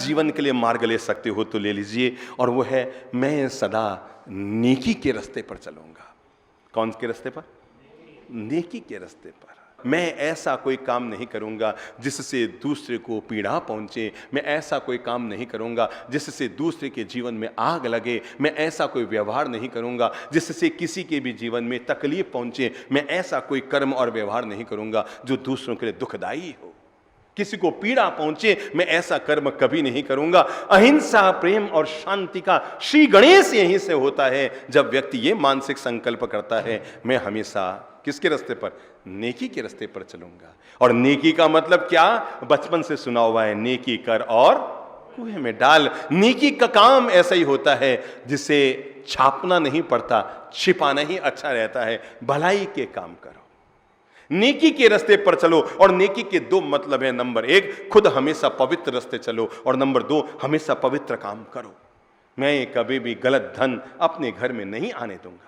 जीवन के लिए मार्ग ले सकते हो तो ले लीजिए, और वो है मैं सदा नेकी के रास्ते पर चलूंगा। कौन के रास्ते पर? नेकी के रास्ते पर। मैं ऐसा कोई काम नहीं करूंगा जिससे दूसरे को पीड़ा पहुंचे, मैं ऐसा कोई काम नहीं करूंगा जिससे दूसरे के जीवन में आग लगे, मैं ऐसा कोई व्यवहार नहीं करूंगा जिससे किसी के भी जीवन में तकलीफ पहुंचे, मैं ऐसा कोई कर्म और व्यवहार नहीं करूंगा जो दूसरों के लिए दुखदाई हो, किसी को पीड़ा पहुंचे, मैं ऐसा कर्म कभी नहीं करूंगा। अहिंसा, प्रेम और शांति का श्री गणेश यहीं से होता है जब व्यक्ति ये मानसिक संकल्प करता है मैं हमेशा किसके रास्ते पर? नेकी के रास्ते पर चलूंगा। और नेकी का मतलब क्या? बचपन से सुना हुआ है, नेकी कर और कुएं में डाल। नेकी का काम ऐसा ही होता है जिसे छापना नहीं पड़ता, छिपाना ही अच्छा रहता है। भलाई के काम करो, नेकी के रास्ते पर चलो। और नेकी के दो मतलब है, नंबर एक खुद हमेशा पवित्र रास्ते चलो, और नंबर दो हमेशा पवित्र काम करो। मैं कभी भी गलत धन अपने घर में नहीं आने दूंगा।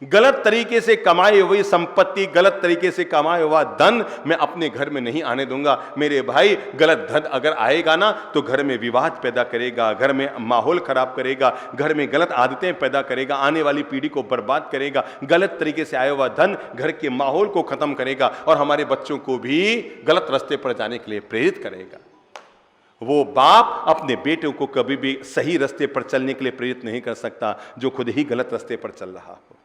गलत तरीके से कमाई हुई संपत्ति, गलत तरीके से कमाया हुआ धन मैं अपने घर में नहीं आने दूंगा। मेरे भाई, गलत धन अगर आएगा ना तो घर में विवाद पैदा करेगा, घर में माहौल खराब करेगा, घर में गलत आदतें पैदा करेगा, आने वाली पीढ़ी को बर्बाद करेगा। गलत तरीके से आया हुआ धन घर के माहौल को खत्म करेगा और हमारे बच्चों को भी गलत रास्ते पर जाने के लिए प्रेरित करेगा। वो बाप अपने बेटे को कभी भी सही रास्ते पर चलने के लिए प्रेरित नहीं कर सकता जो खुद ही गलत रास्ते पर चल रहा हो।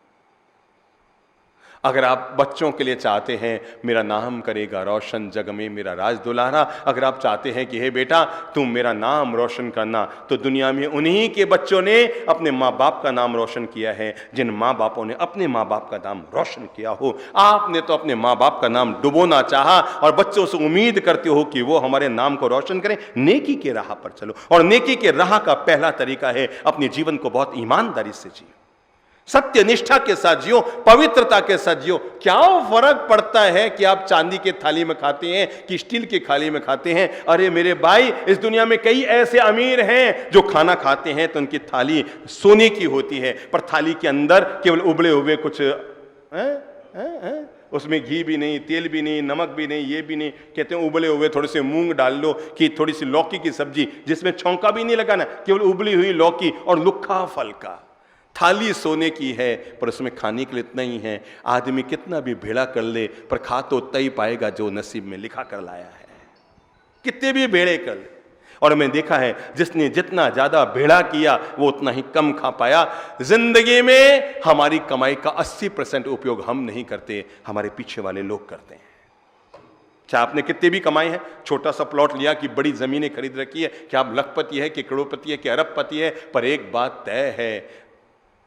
अगर आप बच्चों के लिए चाहते हैं मेरा नाम करेगा रोशन जग में मेरा राज दुलारा, अगर आप चाहते हैं कि हे बेटा तुम मेरा नाम रोशन करना, तो दुनिया में उन्हीं के बच्चों ने अपने माँ बाप का नाम रोशन किया है जिन माँ बापों ने अपने माँ बाप का नाम रोशन किया हो। आपने तो अपने माँ बाप का नाम डुबोना चाहा और बच्चों से उम्मीद करते हो कि वो हमारे नाम को रोशन करें। नेकी के राह पर चलो, और नेकी के राह का पहला तरीका है अपने जीवन को बहुत ईमानदारी से जियो, सत्य निष्ठा के साथ जियो, पवित्रता के साथ जियो। क्या फर्क पड़ता है कि आप चांदी के थाली में खाते हैं कि स्टील के थाली में खाते हैं? अरे मेरे भाई, इस दुनिया में कई ऐसे अमीर हैं जो खाना खाते हैं तो उनकी थाली सोने की होती है, पर थाली के अंदर केवल उबले हुए कुछ उसमें घी भी नहीं, तेल भी नहीं, नमक भी नहीं, ये भी नहीं। कहते हैं उबले हुए थोड़े से मूंग डाल लो कि थोड़ी सी लौकी की सब्जी जिसमें छौंका भी नहीं लगाना, केवल उबली हुई लौकी और लुक्खा फल का। थाली सोने की है पर उसमें खाने के लिए इतना ही है। आदमी कितना भी भेड़ा कर ले पर खा तो उतना ही पाएगा जो नसीब में लिखा कर लाया है, कितने भी भेड़े कर ले। और मैं देखा है जिसने जितना ज्यादा भेड़ा किया वो उतना ही कम खा पाया। जिंदगी में हमारी कमाई का 80% उपयोग हम नहीं करते, हमारे पीछे वाले लोग करते हैं। चाहे आपने कितने भी कमाए हैं, छोटा सा प्लॉट लिया कि बड़ी जमीनें खरीद रखी है, क्या आप लखपति है कि करोड़पति है कि अरबपति है, पर एक बात तय है,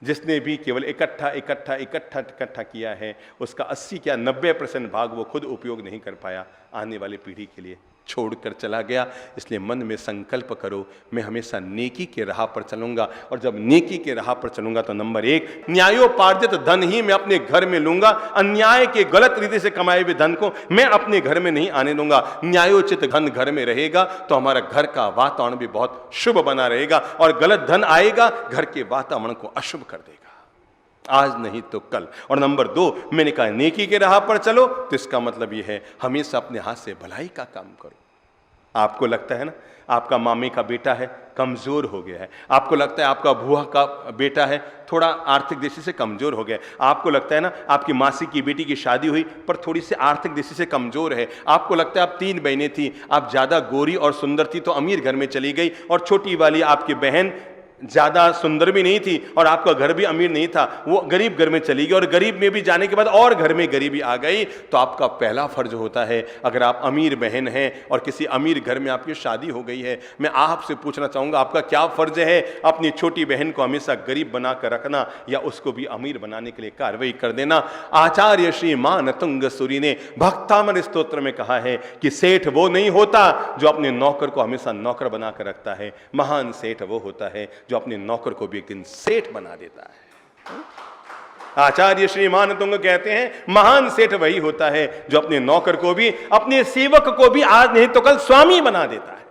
जिसने भी केवल इकट्ठा किया है उसका 80 क्या 90% भाग वो खुद उपयोग नहीं कर पाया, आने वाली पीढ़ी के लिए छोड़कर चला गया। इसलिए मन में संकल्प करो मैं हमेशा नेकी के राह पर चलूंगा, और जब नेकी के राह पर चलूंगा तो नंबर एक न्यायोपार्जित धन ही मैं अपने घर में लूंगा। अन्याय के गलत रीति से कमाए हुए धन को मैं अपने घर में नहीं आने दूंगा। न्यायोचित धन घर में रहेगा तो हमारा घर का वातावरण भी बहुत शुभ बना रहेगा, और गलत धन आएगा घर के वातावरण को अशुभ कर देगा, आज नहीं तो कल। और नंबर दो, मैंने कहा नेकी के राह पर चलो, तो इसका मतलब यह है हमेशा अपने हाथ से भलाई का काम करो। आपको लगता है ना आपका मामी का बेटा है कमजोर हो गया है, आपको लगता है आपका बुआ का बेटा है थोड़ा आर्थिक दृष्टि से कमजोर हो गया है, आपको लगता है ना आपकी मासी की बेटी की शादी हुई पर थोड़ी सी आर्थिक दृष्टि से कमजोर है, आपको लगता है आप 3 बहनें थी, आप ज्यादा गोरी और सुंदर थी तो अमीर घर में चली गई, और छोटी वाली आपकी बहन ज्यादा सुंदर भी नहीं थी और आपका घर भी अमीर नहीं था, वो गरीब घर में चली गई, और गरीब में भी जाने के बाद और घर में गरीबी आ गई। तो आपका पहला फर्ज होता है, अगर आप अमीर बहन हैं और किसी अमीर घर में आपकी शादी हो गई है, मैं आपसे पूछना चाहूंगा आपका क्या फर्ज है? अपनी छोटी बहन को हमेशा गरीब बनाकर रखना या उसको भी अमीर बनाने के लिए कार्रवाई कर देना। आचार्य श्री मान तुंग सूरी ने भक्तामन स्तोत्र में कहा है कि सेठ वो नहीं होता जो अपने नौकर को हमेशा नौकर बनाकर रखता है, महान सेठ वो होता है जो अपने नौकर को भी एक दिन सेठ बना देता है। आचार्य श्री मान तुंग कहते हैं महान सेठ वही होता है जो अपने नौकर को भी, अपने सेवक को भी आज नहीं तो कल स्वामी बना देता है,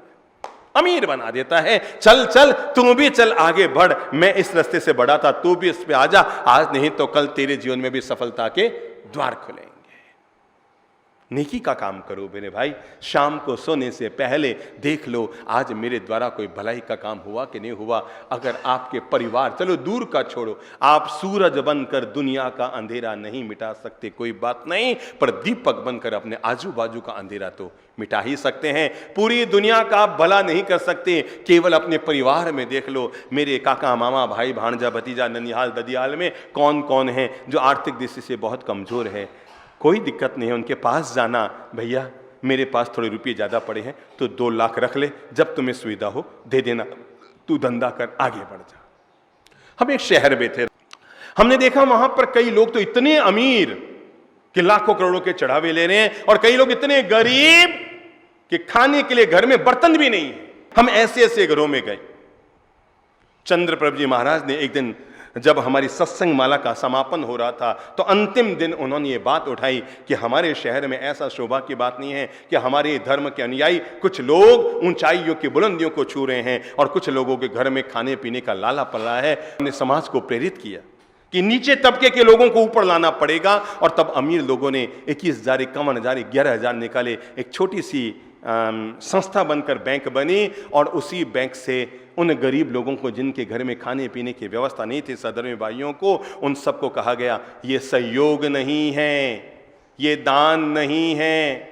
अमीर बना देता है। चल चल तू भी चल आगे बढ़, मैं इस रास्ते से बढ़ा था तू भी इस पे आ जा, आज नहीं तो कल तेरे जीवन में भी सफलता के द्वार खुलेंगे। नेकी का काम करो मेरे भाई। शाम को सोने से पहले देख लो आज मेरे द्वारा कोई भलाई का काम हुआ कि नहीं हुआ। अगर आपके परिवार, चलो दूर का छोड़ो, आप सूरज बनकर दुनिया का अंधेरा नहीं मिटा सकते कोई बात नहीं, पर दीपक बनकर अपने आजू बाजू का अंधेरा तो मिटा ही सकते हैं। पूरी दुनिया का आप भला नहीं कर सकते, केवल अपने परिवार में देख लो। मेरे काका मामा भाई भांजा भतीजा ननिहाल ददियाल में कौन कौन है जो आर्थिक दृष्टि से बहुत कमजोर है। कोई दिक्कत नहीं है उनके पास जाना, भैया मेरे पास थोड़े रुपये ज़्यादा पड़े हैं तो 2 लाख रख ले, जब तुम्हें सुविधा हो दे देना, तू धंधा कर आगे बढ़ जा। हम एक शहर में थे, हमने देखा वहां पर कई लोग तो इतने अमीर कि लाखों करोड़ों के चढ़ावे ले रहे हैं, और कई लोग इतने गरीब कि खाने के लिए घर में बर्तन भी नहीं है। हम ऐसे ऐसे घरों में गए। चंद्रप्रभ जी महाराज ने एक दिन जब हमारी सत्संग माला का समापन हो रहा था तो अंतिम दिन उन्होंने ये बात उठाई कि हमारे शहर में ऐसा शोभा की बात नहीं है कि हमारे धर्म के अनुयायी कुछ लोग ऊंचाइयों की बुलंदियों को छू रहे हैं और कुछ लोगों के घर में खाने पीने का लाला पड़ रहा है। हमने समाज को प्रेरित किया कि नीचे तबके के लोगों को ऊपर लाना पड़ेगा, और तब अमीर लोगों ने 21,000, 51,000, 11,000 निकाले। एक छोटी सी संस्था बनकर बैंक बनी, और उसी बैंक से उन गरीब लोगों को जिनके घर में खाने पीने की व्यवस्था नहीं थी, सधर्मी भाइयों को, उन सबको कहा गया ये सहयोग नहीं है, ये दान नहीं है,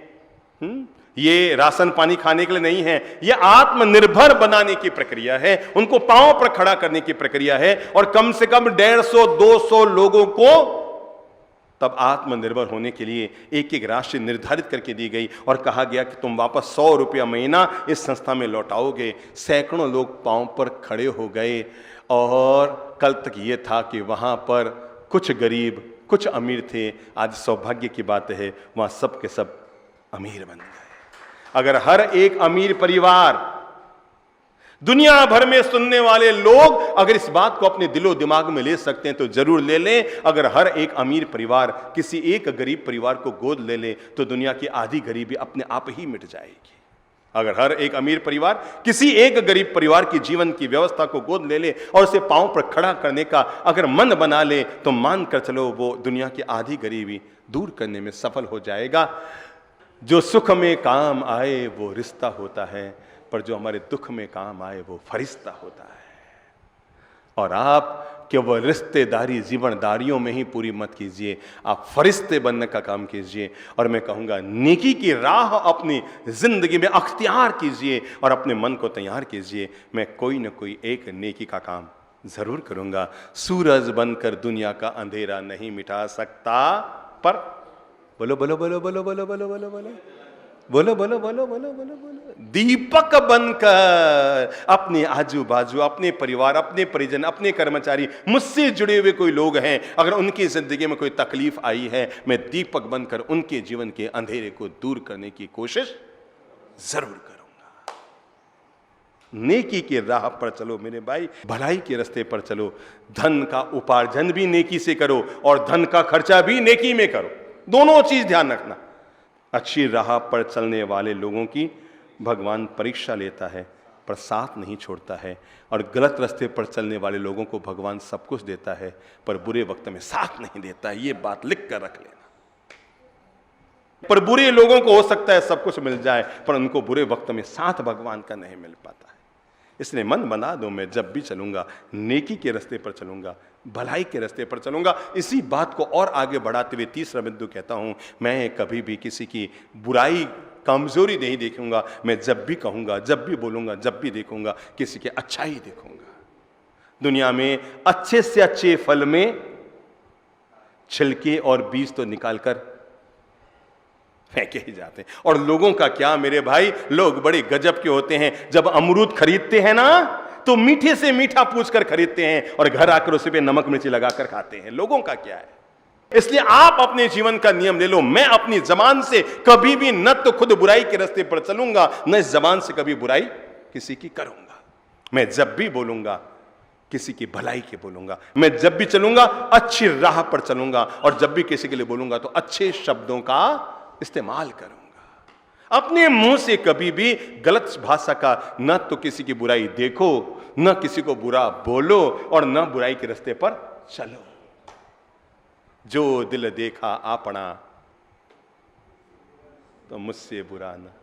ये राशन पानी खाने के लिए नहीं है, ये आत्मनिर्भर बनाने की प्रक्रिया है, उनको पांव पर खड़ा करने की प्रक्रिया है। और कम से कम 150-200 लोगों को तब आत्मनिर्भर होने के लिए एक एक राशि निर्धारित करके दी गई और कहा गया कि तुम वापस 100 रुपया महीना इस संस्था में लौटाओगे। सैकड़ों लोग पांव पर खड़े हो गए, और कल तक ये था कि वहां पर कुछ गरीब कुछ अमीर थे। आज सौभाग्य की बात है वहां सब के सब अमीर बन गए। अगर हर एक अमीर परिवार, दुनिया भर में सुनने वाले लोग अगर इस बात को अपने दिलो दिमाग में ले सकते हैं तो जरूर ले लें। अगर हर एक अमीर परिवार किसी एक गरीब परिवार को गोद ले ले तो दुनिया की आधी गरीबी अपने आप ही मिट जाएगी। अगर हर एक अमीर परिवार किसी एक गरीब परिवार की जीवन की व्यवस्था को गोद ले ले और उसे पांव पर खड़ा करने का अगर मन बना ले तो मान कर चलो वो दुनिया की आधी गरीबी दूर करने में सफल हो जाएगा। जो सुख में काम आए वो रिश्ता होता है, पर जो हमारे दुख में काम आए वो फरिश्ता होता है। और आप केवल रिश्तेदारी जीवनदारियों में ही पूरी मत कीजिए, आप फरिश्ते बनने का काम कीजिए। और मैं कहूंगा नेकी की राह अपनी जिंदगी में अख्तियार कीजिए और अपने मन को तैयार कीजिए। मैं कोई न कोई एक नेकी का काम जरूर करूंगा। सूरज बनकर दुनिया का अंधेरा नहीं मिटा सकता, पर बोलो बोलो बोलो बोलो बोलो बोलो बोलो बोलो बोलो बोलो बोलो बोलो बोलो बोलो दीपक बनकर अपने आजू बाजू, अपने परिवार, अपने परिजन, अपने कर्मचारी, मुझसे जुड़े हुए कोई लोग हैं, अगर उनकी जिंदगी में कोई तकलीफ आई है, मैं दीपक बनकर उनके जीवन के अंधेरे को दूर करने की कोशिश जरूर करूंगा। नेकी की राह पर चलो मेरे भाई, भलाई के रास्ते पर चलो। धन का उपार्जन भी नेकी से करो और धन का खर्चा भी नेकी में करो, दोनों चीज ध्यान रखना। अच्छी राह पर चलने वाले लोगों की भगवान परीक्षा लेता है पर साथ नहीं छोड़ता है, और गलत रास्ते पर चलने वाले लोगों को भगवान सब कुछ देता है पर बुरे वक्त में साथ नहीं देता है। ये बात लिख कर रख लेना। पर बुरे लोगों को हो सकता है सब कुछ मिल जाए, पर उनको बुरे वक्त में साथ भगवान का नहीं मिल पाता है। इसलिए मन बना दो, मैं जब भी चलूंगा नेकी के रास्ते पर चलूंगा, भलाई के रास्ते पर चलूंगा। इसी बात को और आगे बढ़ाते हुए तीसरा बिंदु कहता हूं, मैं कभी भी किसी की बुराई, कमजोरी नहीं देखूंगा। मैं जब भी कहूंगा, जब भी बोलूंगा, जब भी देखूंगा, किसी के अच्छाई देखूंगा। दुनिया में अच्छे से अच्छे फल में छिलके और बीज तो निकालकर फेंके ही जाते हैं। और लोगों का क्या मेरे भाई, लोग बड़े गजब के होते हैं। जब अमरूद खरीदते हैं ना तो मीठे से मीठा पूछकर खरीदते हैं और घर आकर उसे पे नमक मिर्ची लगाकर खाते हैं। लोगों का क्या है। इसलिए आप अपने जीवन का नियम ले लो, मैं अपनी जबान से कभी भी न तो खुद बुराई के रास्ते पर चलूंगा, न इस जबान से कभी बुराई किसी की करूंगा। मैं जब भी बोलूंगा किसी की भलाई के बोलूंगा। मैं जब भी चलूंगा अच्छी राह पर चलूंगा, और जब भी किसी के लिए बोलूंगा तो अच्छे शब्दों का इस्तेमाल करूंगा। अपने मुंह से कभी भी गलत भाषा का न तो किसी की बुराई देखो, न किसी को बुरा बोलो, और न बुराई के रास्ते पर चलो। जो दिल देखा आपना तो मुझसे बुरा ना।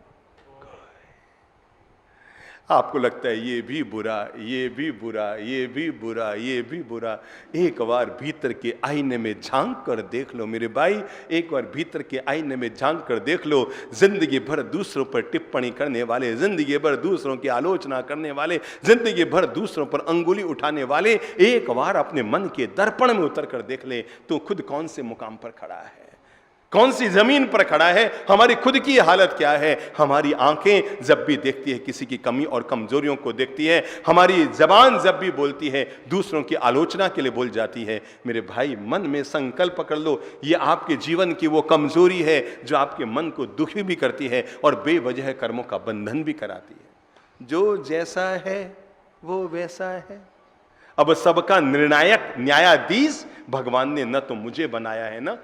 आपको लगता है ये भी बुरा, ये भी बुरा, ये भी बुरा, ये भी बुरा। एक बार भीतर के आईने में झांक कर देख लो मेरे भाई, एक बार भीतर के आईने में झांक कर देख लो। जिंदगी भर दूसरों पर टिप्पणी करने वाले, जिंदगी भर दूसरों की आलोचना करने वाले, जिंदगी भर दूसरों पर अंगुली उठाने वाले, एक बार अपने मन के दर्पण में उतर कर देख ले तो खुद कौन से मुकाम पर खड़ा है, कौन सी जमीन पर खड़ा है, हमारी खुद की हालत क्या है। हमारी आंखें जब भी देखती है किसी की कमी और कमजोरियों को देखती है, हमारी जबान जब भी बोलती है दूसरों की आलोचना के लिए बोल जाती है। मेरे भाई मन में संकल्प कर लो, ये आपके जीवन की वो कमजोरी है जो आपके मन को दुखी भी करती है और बेवजह कर्मों का बंधन भी कराती है। जो जैसा है वो वैसा है। अब सबका निर्णायक न्यायाधीश भगवान ने न तो मुझे बनाया है ना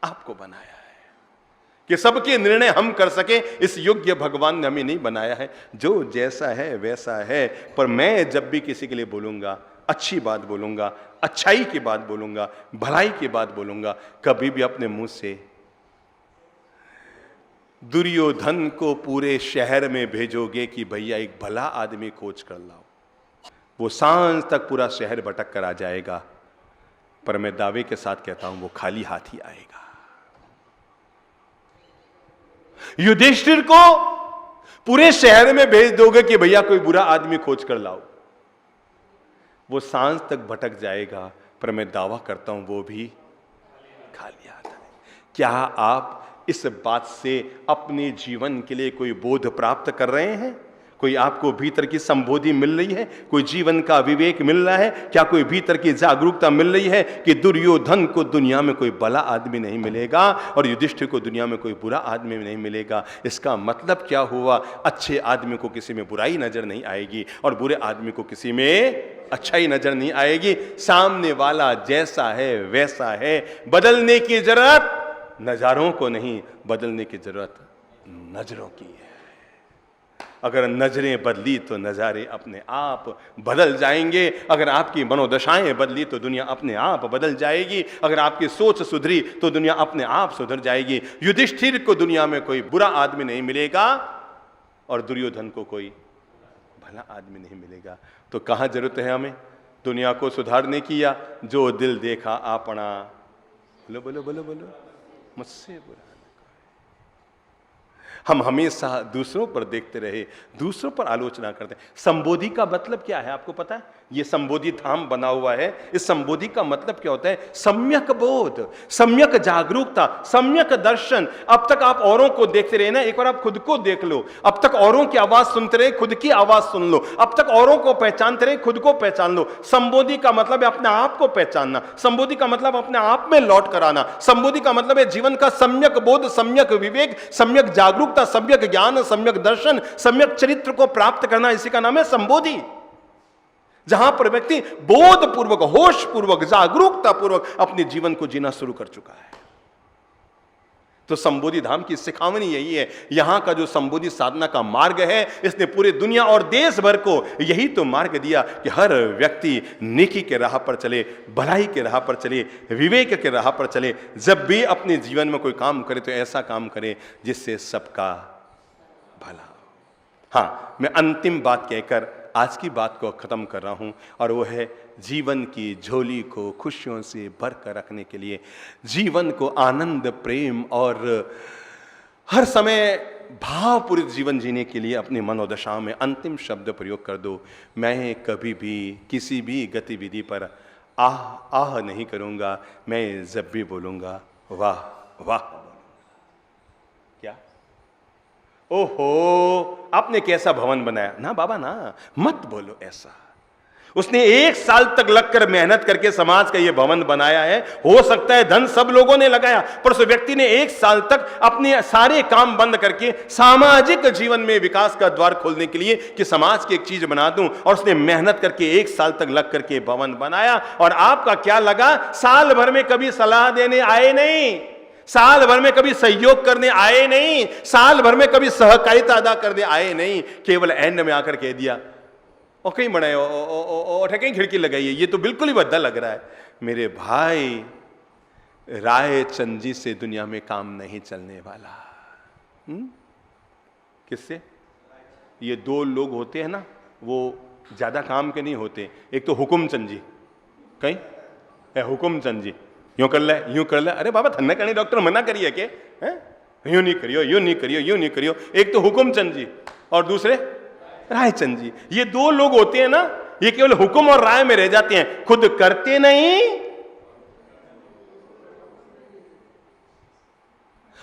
आपको बनाया है कि सबके निर्णय हम कर सके, इस योग्य भगवान ने हमें नहीं बनाया है। जो जैसा है वैसा है। पर मैं जब भी किसी के लिए बोलूंगा, अच्छी बात बोलूंगा, अच्छाई की बात बोलूंगा, भलाई की बात बोलूंगा, कभी भी अपने मुंह से दुर्योधन को पूरे शहर में भेजोगे कि भैया एक भला आदमी खोज कर लाओ, वो सांझ तक पूरा शहर भटक कर आ जाएगा, पर मैं दावे के साथ कहता हूं वो खाली हाथ ही आएगा। युधिष्ठिर को पूरे शहर में भेज दोगे कि भैया कोई बुरा आदमी खोज कर लाओ, वो सांझ तक भटक जाएगा, पर मैं दावा करता हूं वो भी खाली हाथ है। क्या आप इस बात से अपने जीवन के लिए कोई बोध प्राप्त कर रहे हैं? कोई आपको भीतर की संबोधि मिल रही है? कोई जीवन का विवेक मिल रहा है? क्या कोई भीतर की जागरूकता मिल रही है कि दुर्योधन को दुनिया में कोई भला आदमी नहीं मिलेगा और युधिष्ठिर को दुनिया में कोई बुरा आदमी नहीं मिलेगा? इसका मतलब क्या हुआ? अच्छे आदमी को किसी में बुराई नजर नहीं आएगी और बुरे आदमी को किसी में अच्छाई नजर नहीं आएगी। सामने वाला जैसा है वैसा है। बदलने की जरूरत नजारों को नहीं, बदलने की जरूरत नजरों की है। अगर नजरें बदली तो नजारे अपने आप बदल जाएंगे। अगर आपकी मनोदशाएं बदली तो दुनिया अपने आप बदल जाएगी। अगर आपकी सोच सुधरी तो दुनिया अपने आप सुधर जाएगी। युधिष्ठिर को दुनिया में कोई बुरा आदमी नहीं मिलेगा और दुर्योधन को कोई भला आदमी नहीं मिलेगा। तो कहां जरूरत है हमें दुनिया को सुधारने की? या जो दिल देखा आपना, बोलो बोलो बोलो बोलो, मुझसे बुरा। हम हमेशा दूसरों पर देखते रहे, दूसरों पर आलोचना करते हैं। संबोधि का मतलब क्या है आपको पता है? ये संबोधि धाम बना हुआ है। इस संबोधि का मतलब क्या होता है? सम्यक बोध, सम्यक जागरूकता, सम्यक दर्शन। अब तक आप औरों को देखते रहे ना, एक बार आप खुद को देख लो। अब तक औरों की आवाज सुनते रहे, खुद की आवाज सुन लो। अब तक औरों को पहचानते रहे, खुद को पहचान लो। संबोधि का मतलब है अपने आप को पहचानना। संबोधि का मतलब अपने आप में लौट कर आना। संबोधि का मतलब है जीवन का सम्यक बोध, सम्यक विवेक, सम्यक जागरूकता, सम्यक ज्ञान, सम्यक दर्शन, सम्यक चरित्र को प्राप्त करना। इसी का नाम है संबोधि। जहां पर व्यक्ति बोधपूर्वक, होशपूर्वक, जागरूकता पूर्वक अपने जीवन को जीना शुरू कर चुका है। तो संबोधि धाम की सिखावनी यही है। यहां का जो संबोधि साधना का मार्ग है, इसने पूरे दुनिया और देश भर को यही तो मार्ग दिया कि हर व्यक्ति नेकी के राह पर चले, भलाई के राह पर चले, विवेक के राह पर चले। जब भी अपने जीवन में कोई काम करे तो ऐसा काम करे जिससे सबका भला। हाँ, मैं अंतिम बात कहकर आज की बात को खत्म कर रहा हूं, और वो है जीवन की झोली को खुशियों से भर कर रखने के लिए, जीवन को आनंद, प्रेम और हर समय भावपूरित जीवन जीने के लिए अपनी मनोदशा में अंतिम शब्द प्रयोग कर दो। मैं कभी भी किसी भी गतिविधि पर आह आह नहीं करूंगा। मैं जब भी बोलूंगा वाह वाह। क्या? ओहो, आपने कैसा भवन बनाया? ना बाबा ना, मत बोलो ऐसा। उसने 1 साल तक लगकर मेहनत करके समाज का यह भवन बनाया है। हो सकता है धन सब लोगों ने लगाया, पर उस व्यक्ति ने 1 साल तक अपने सारे काम बंद करके सामाजिक जीवन में विकास का द्वार खोलने के लिए कि समाज की एक चीज बना दूं, और उसने मेहनत करके 1 साल तक लग करके भवन बनाया। और आपका क्या लगा? साल भर में कभी सलाह देने आए नहीं, साल भर में कभी सहयोग करने आए नहीं, साल भर में कभी सहकारिता अदा करने आए नहीं। केवल एंड में आकर कह दिया और कहीं बनाए कहीं खिड़की लगाई है। ये तो बिल्कुल ही बद्दा लग रहा है। मेरे भाई, राय चंद जी से दुनिया में काम नहीं चलने वाला। किससे? ये दो लोग होते हैं ना, वो ज्यादा काम के नहीं होते। एक तो हुकुमचंद जी, कहीं है हुकुमचंद जी, यूं कर ले यूं कर ले, अरे बाबा धन्ना करनी डॉक्टर मना करिए के, यूं नहीं करियो यूं नहीं करियो यूं नहीं करियो। एक तो हुकुमचंद जी और दूसरे रायचंद जी। ये दो लोग होते हैं ना, ये केवल हुक्म और राय में रह जाते हैं, खुद करते नहीं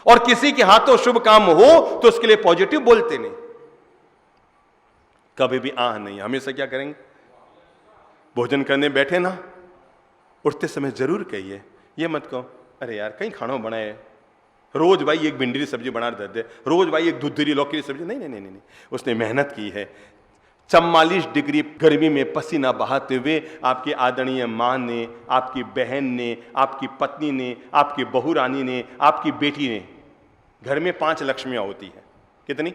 और किसी के हाथों शुभ काम हो तो उसके लिए पॉजिटिव बोलते नहीं, कभी भी आह नहीं। हमेशा क्या करेंगे? भोजन करने बैठे ना, उठते समय जरूर कहिए, ये मत कहो अरे यार कहीं खाना बनाए, रोज भाई एक भिंडी की सब्जी बना दे, रोज भाई एक दूधरी लौकी की सब्जी, नहीं नहीं नहीं नहीं, उसने मेहनत की है। 44 डिग्री गर्मी में पसीना बहाते हुए आपकी आदरणीय मां ने, आपकी बहन ने, आपकी पत्नी ने, आपकी बहू रानी ने, आपकी बेटी ने, घर में 5 लक्ष्मियां होती है। कितनी?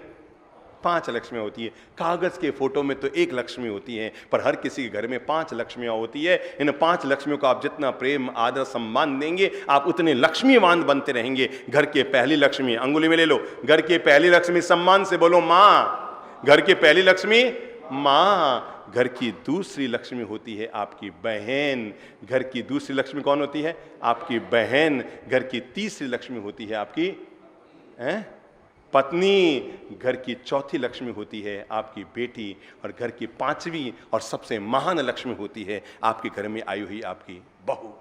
5 लक्ष्मियां होती है। कागज के फोटो में तो 1 लक्ष्मी होती है, पर हर किसी के घर में 5 लक्ष्मियां होती है। इन 5 लक्ष्मियों को आप जितना प्रेम आदर सम्मान देंगे, आप उतने लक्ष्मीवान बनते रहेंगे। घर के पहली लक्ष्मी, अंगुली में ले लो, घर की पहली लक्ष्मी, सम्मान से बोलो मां। घर की पहली लक्ष्मी मां। घर की दूसरी लक्ष्मी होती है आपकी बहन। घर की दूसरी लक्ष्मी कौन होती है? आपकी बहन। घर की तीसरी लक्ष्मी होती है आपकी पत्नी। घर की चौथी लक्ष्मी होती है आपकी बेटी। और घर की 5वीं और सबसे महान लक्ष्मी होती है आपके घर में आई हुई आपकी बहू।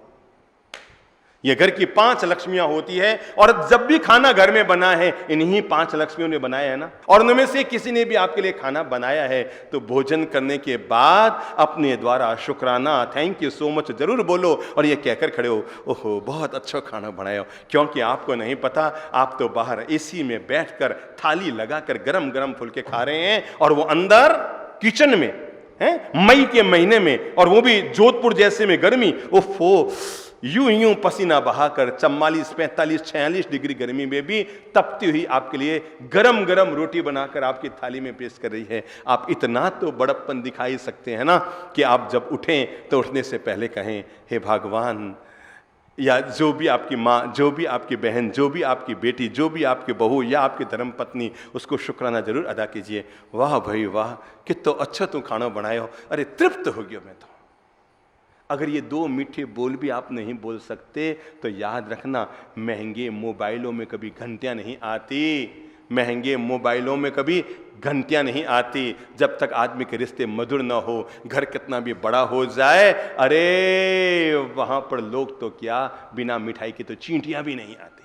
ये घर की 5 लक्ष्मियां होती है। और जब भी खाना घर में बना है, इन्हीं 5 लक्ष्मियों ने बनाया है ना, और उनमें से किसी ने भी आपके लिए खाना बनाया है, तो भोजन करने के बाद अपने द्वारा शुक्राना, थैंक यू सो मच जरूर बोलो, और ये कहकर खड़े हो, ओहो बहुत अच्छा खाना बनाया हो। क्योंकि आपको नहीं पता, आप तो बाहर एसी में बैठकर थाली लगाकर गरम गरम फुलके खा रहे हैं, और वो अंदर किचन में मई के महीने में, और वो भी जोधपुर जैसे में गर्मी, ओफो, यूं यूं पसीना बहाकर 44, 45, 46 डिग्री गर्मी में भी तपती हुई आपके लिए गरम गरम रोटी बनाकर आपकी थाली में पेश कर रही है। आप इतना तो बड़प्पन दिखाई सकते हैं ना, कि आप जब उठें तो उठने से पहले कहें, हे भगवान, या जो भी आपकी माँ, जो भी आपकी बहन, जो भी आपकी बेटी, जो भी आपकी बहू या आपकी धर्म पत्नी, उसको शुक्राना जरूर अदा कीजिए। वाह भाई वाह, कितना अच्छा तुम खाना बनाए हो, अरे तृप्त हो गया मैं तो। अगर ये 2 मीठे बोल भी आप नहीं बोल सकते, तो याद रखना, महंगे मोबाइलों में कभी घंटियां नहीं आती। महंगे मोबाइलों में कभी घंटियां नहीं आती। जब तक आदमी के रिश्ते मधुर ना हो, घर कितना भी बड़ा हो जाए, अरे वहां पर लोग तो क्या, बिना मिठाई की तो चींटियां भी नहीं आती।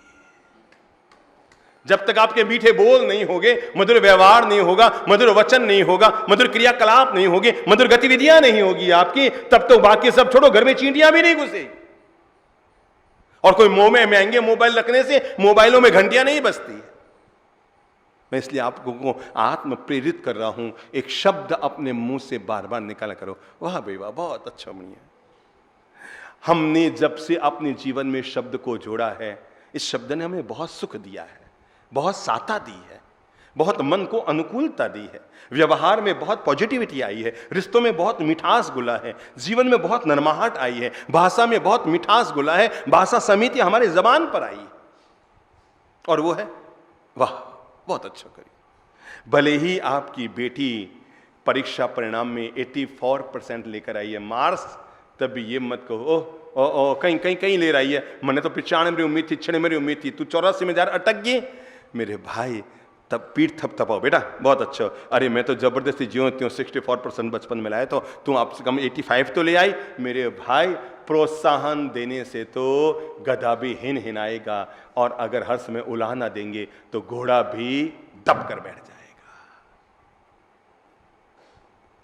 जब तक आपके मीठे बोल नहीं होंगे, मधुर व्यवहार नहीं होगा, मधुर वचन नहीं होगा, मधुर क्रियाकलाप नहीं होगी, मधुर गतिविधियां नहीं होगी आपकी, तब तो बाकी सब छोड़ो, घर में चींटियां भी नहीं घुसेगी। और कोई मुंह में महंगे मोबाइल रखने से मोबाइलों में घंटियां नहीं बजती। मैं इसलिए आपको आत्म प्रेरित कर रहा हूं, एक शब्द अपने मुंह से बार बार निकाला करो, वाह भाई वाह, बहुत अच्छा मणिया। हमने जब से अपने जीवन में शब्द को जोड़ा है, इस शब्द ने हमें बहुत सुख दिया है, बहुत साता दी है, बहुत मन को अनुकूलता दी है, व्यवहार में बहुत पॉजिटिविटी आई है, रिश्तों में बहुत मिठास घुला है, जीवन में बहुत नरमाहट आई है, भाषा में बहुत मिठास घुला है, भाषा समिति हमारे जबान पर आई, और वो है वाह, बहुत अच्छा करिए। भले ही आपकी बेटी परीक्षा परिणाम में 84% लेकर आई है मार्क्स, तब भी ये मत कहो ओ कहीं कहीं कहीं ले रही है, मैंने तो 95 उम्मीद थी, 96 उम्मीद थी, तू 84 में जा अटक गई। मेरे भाई, तब पीठ थपथपाओ बेटा, बहुत अच्छा, अरे मैं तो जबरदस्ती ज्यों त्यों 64% बचपन में लाया, तो तू आपसे कम 85 तो ले आई। मेरे भाई, प्रोत्साहन देने से तो गधा भी हिन हिनाएगा, और अगर हर समय उलाहना देंगे तो घोड़ा भी दब कर बैठ जाएगा।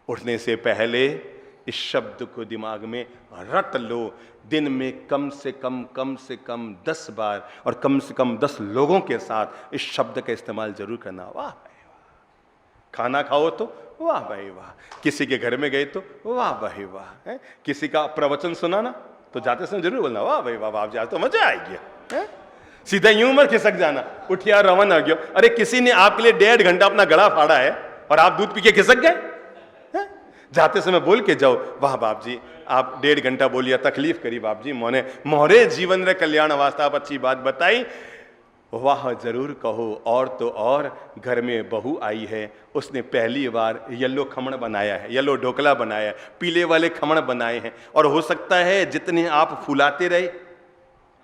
उठने से पहले इस शब्द को दिमाग में रट लो। दिन में कम से कम 10 बार और कम से कम 10 लोगों के साथ इस शब्द का इस्तेमाल जरूर करना। वाह भाई वाह। खाना खाओ तो वाह भाई वाह, किसी के घर में गए तो वाह भाई वाह, किसी का प्रवचन सुना ना, तो जाते समय जरूर बोलना वाह भाई वाह, आप जाए तो मजा आएगी। सीधा यूं मत खिसक जाना, उठिया रवन आ गया। अरे किसी ने आपके लिए 1.5 घंटा अपना गला फाड़ा है और आप दूध पी के खिसक गए। जाते समय बोल के जाओ, वाह बाप जी, आप 1.5 घंटा बोलिया, तकलीफ करी बाप जी, मोहरे जीवन रे कल्याण वास्ते आप अच्छी बात बताई। वाह जरूर कहो, और तो और घर में बहू आई है, उसने पहली बार येलो खमण बनाया है, येलो ढोकला बनाया है, पीले वाले खमण बनाए हैं, और हो सकता है जितने आप फुलाते रहे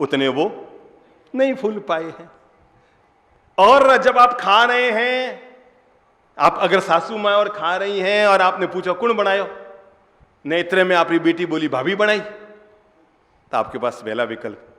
उतने वो नहीं फूल पाए हैं। और जब आप खा रहे हैं, आप अगर सासू माँ और खा रही हैं और आपने पूछा कौन बनायो, नेत्रे में आपकी बेटी बोली भाभी बनाई, तो आपके पास पहला विकल्प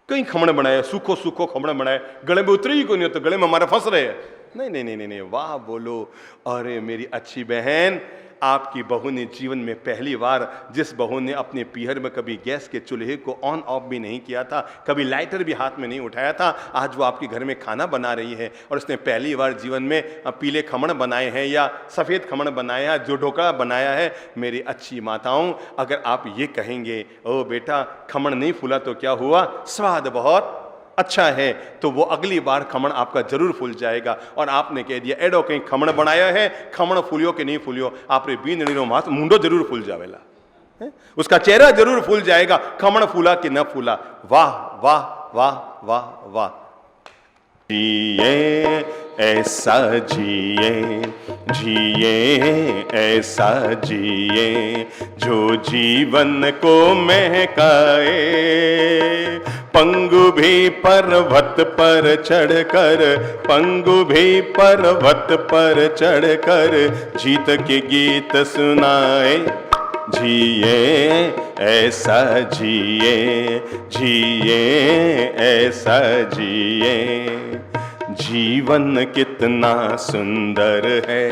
कहीं खमण बनाया, सूखो सूखो खमण बनाया, गले में उतरे ही को नहीं, तो गले में हमारा फंस रहे हैं। नहीं नहीं नहीं नहीं, वाह बोलो। अरे मेरी अच्छी बहन, आपकी बहू ने जीवन में पहली बार, जिस बहू ने अपने पीहर में कभी गैस के चूल्हे को ऑन ऑफ भी नहीं किया था, कभी लाइटर भी हाथ में नहीं उठाया था, आज वो आपके घर में खाना बना रही है और उसने पहली बार जीवन में पीले खमण बनाए हैं या सफ़ेद खमण बनाया है, जो ढोकला बनाया है। मेरी अच्छी माताओं, अगर आप ये कहेंगे ओ बेटा खमण नहीं फूला तो क्या हुआ, स्वाद बहुत अच्छा है, तो वो अगली बार खमण आपका जरूर फूल जाएगा। और आपने कह दिया एडो कहीं खमण बनाया है, खमण फूलियो कि नहीं फूलियो, आपरे बीन नीरो माथ मुंडो जरूर फूल जावेला, उसका चेहरा जरूर फूल जाएगा, खमण फूला कि न फूला। वाह वाह वाह वाह वाह। जिए ऐसा जिए, जिए ऐसा जिए, जो जीवन को महकाए, पंगु भी पर्वत पर चढ़कर, पंगु भी पर्वत पर चढ़कर जीत के गीत सुनाए। जिए ऐसा जिए, जिए ऐसा जिए, जीवन कितना सुंदर है,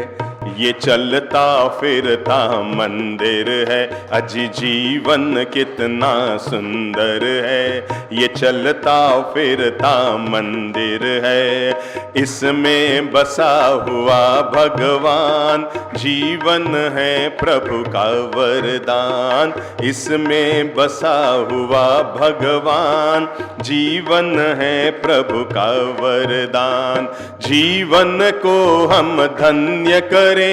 ये चलता फिरता मंदिर है। अजी जीवन कितना सुंदर है, ये चलता फिरता मंदिर है, इसमें बसा हुआ भगवान, जीवन है प्रभु का वरदान, इसमें बसा हुआ भगवान, जीवन है प्रभु का वरदान। जीवन को हम धन्य करें,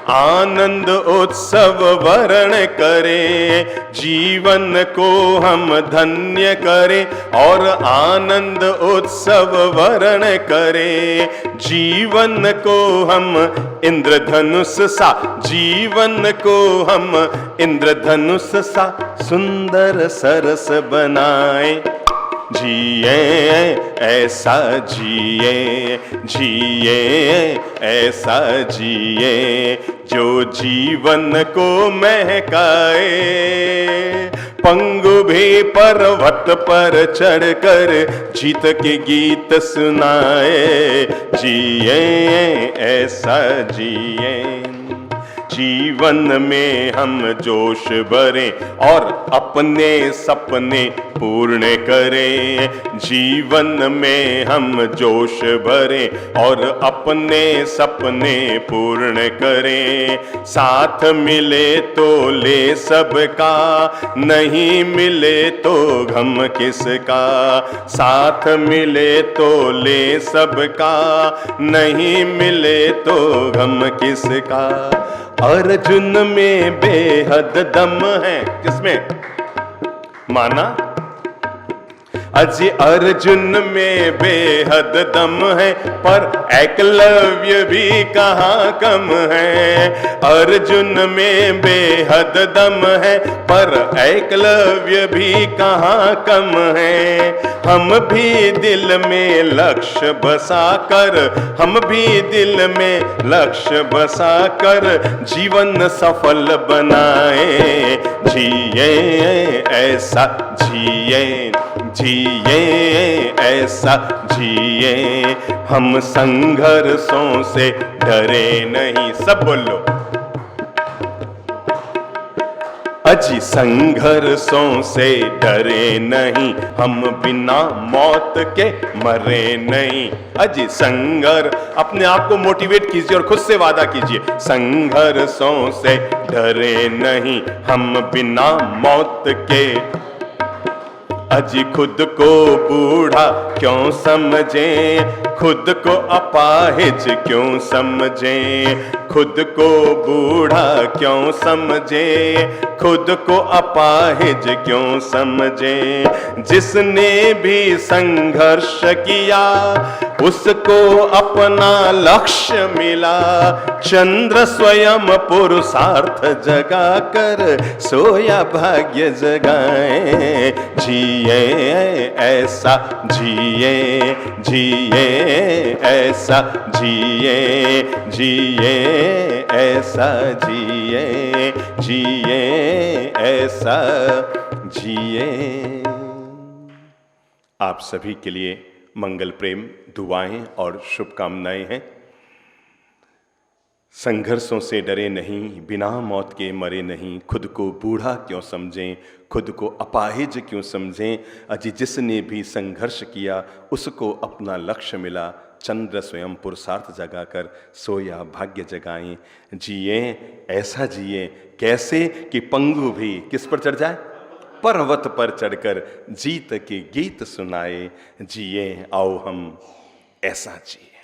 आनंद उत्सव वर्ण करें, जीवन को हम धन्य करें और आनंद उत्सव वर्ण करें, जीवन को हम इंद्रधनुष सा, जीवन को हम इंद्रधनुष सा सुंदर सरस बनाएं। जिए ऐसा जिए, जिए ऐसा जिए, जो जीवन को महकाए, पंगु भी पर्वत पर चढ़कर जीत के गीत सुनाए। जिए ऐसा जिए, जीवन में हम जोश भरें और अपने सपने पूर्ण करें, जीवन में हम जोश भरें और अपने सपने पूर्ण करें। साथ मिले तो ले सबका, नहीं मिले तो गम किसका, साथ मिले तो ले सबका, नहीं मिले तो गम किसका। अर्जुन में बेहद दम है, किसमें माना? अजी अर्जुन में बेहद दम है, पर एकलव्य भी कहाँ कम है। अर्जुन में बेहद दम है, पर एकलव्य भी कहाँ कम है। हम भी दिल में लक्ष्य बसा कर, हम भी दिल में लक्ष्य बसा कर जीवन सफल बनाए। जिए ऐसा जिए, जिए ऐसा जिए, हम संघर्षों से डरे नहीं। सब बोलो अजी संघर्षों से डरे नहीं, हम बिना मौत के मरे नहीं। अजी संघर्ष, अपने आप को मोटिवेट कीजिए और खुद से वादा कीजिए, संघर्षों से डरे नहीं, हम बिना मौत के अजी खुद को बूढ़ा क्यों समझें, खुद को अपाहिज क्यों समझें, खुद को बूढ़ा क्यों समझें, खुद को अपाहिज क्यों समझें। जिसने भी संघर्ष किया उसको अपना लक्ष्य मिला, चंद्र स्वयं पुरुषार्थ जगा कर सोया भाग्य जगाए। जिए ऐसा जिए, जिए ऐसा जिए, जिए ऐसा जिए, जिए ऐसा जिए। आप सभी के लिए मंगल प्रेम दुआएं और शुभकामनाएं हैं। संघर्षों से डरे नहीं, बिना मौत के मरे नहीं, खुद को बूढ़ा क्यों समझें, खुद को अपाहिज क्यों समझें। अजी जिसने भी संघर्ष किया उसको अपना लक्ष्य मिला, चंद्र स्वयं पुरुषार्थ जगाकर सोया भाग्य जगाएं। जिए ऐसा जिए, कैसे कि पंगु भी किस पर चढ़ जाए, पर्वत पर चढ़कर जीत के गीत सुनाए। जिए आओ हम ऐसा जिए।